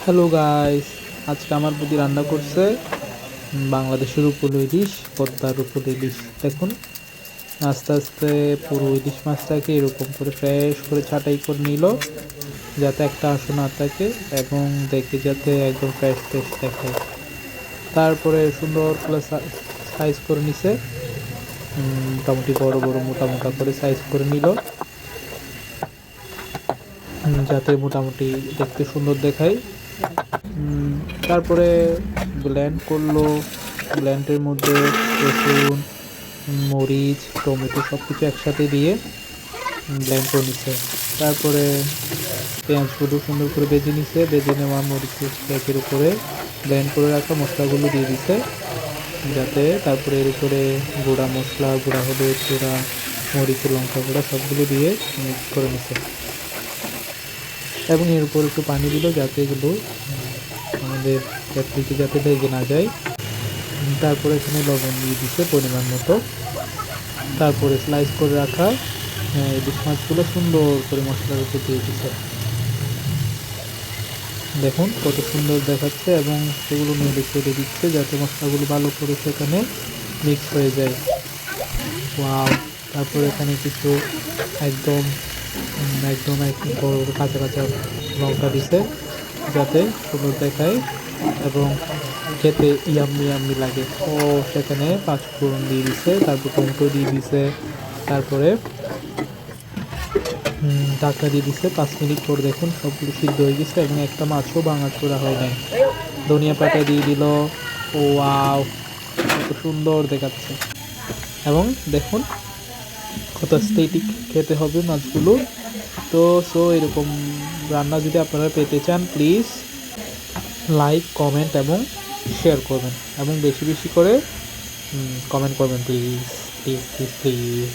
Hello guys, আজকে আমার বৌদি রান্না করছে বাংলাদেশের উপকূল ইলিশ, পদ্মার উপকূল ইলিশ। দেখুন, আস্তে আস্তে পুরো ইলিশ মাছটাকে এরকম করে ফ্রেশ করে ছাঁটাই করে নিল, যাতে একটা আঁশ না থাকে এবং দেখে যাতে একদম ফ্রেশ ফ্রেশ দেখায়। তারপরে সুন্দর করে সাইজ করে নিছে, মোটামুটি বড় বড় মোটা মোটা করে সাইজ করে নিল, যাতে মোটামুটি দেখতে সুন্দর দেখায়। তারপরে ব্লেন্ড করলো, ব্লেন্ডের মধ্যে রসুন, মরিচ, টমেটো সব কিছু একসাথে দিয়ে ব্লেন্ড করে নিচ্ছে। তারপরে পেঁয়াজগুলো সুন্দর করে ভেজে নিছে, ভেজে নেওয়া মরিচের প্যাকের উপরে ব্লেন্ড করে রাখা মশলাগুলো দিয়ে দিছে, যাতে তারপরে এর উপরে গুঁড়া মশলা, গুঁড়া হলুদ, গুঁড়া মরিচ, লঙ্কা গুঁড়া সবগুলো দিয়ে মিক্স করে নিছে এবং এর উপর একটু পানি দিল, যাতে এগুলো আমাদের ক্যাপসিকে যাতে লেগে না যায়। তারপরে এখানে লবণ দিয়ে দিচ্ছে পরিমাণ মতো। তারপরে স্লাইস করে রাখা ইলিশ মাছগুলো সুন্দর করে মশলার উপর দিয়ে দিচ্ছে। দেখুন কত সুন্দর দেখাচ্ছে, এবং সেগুলো নেড়ে চেড়ে দিচ্ছে যাতে মশলাগুলো ভালো করে সেখানে মিক্স হয়ে যায়। ওয়াও! তারপরে এখানে কিছু একদম একদম বড় বড় কাঁচা কাঁচা লঙ্কা দিছে, যাতে সুন্দর দেখায় এবং খেতে ইয়াম্মি ইয়াম্মি লাগে। ও সেখানে পাঁচফোড়ন দিয়ে দিছে, তারপর টমেটো দিয়ে দিছে, তারপরে ঢাকা দিয়ে দিছে। 5 মিনিট পর দেখুন সবগুলো সিদ্ধ হয়ে গেছে এবং একটা মাছও ভাঙাচোরা হয় নাই। ধনিয়া পাতা দিয়ে দিল। ও ওয়াও! কত সুন্দর দেখাচ্ছে, এবং দেখুন কত স্থেটিক খেতে হবে মাছগুলো। তো এরকম রান্না যদি আপনারা পেতে চান, প্লিজ লাইক, কমেন্ট এবং শেয়ার করবেন, এবং বেশি বেশি করে কমেন্ট করবেন, প্লিজ প্লিজ প্লিজ প্লিজ।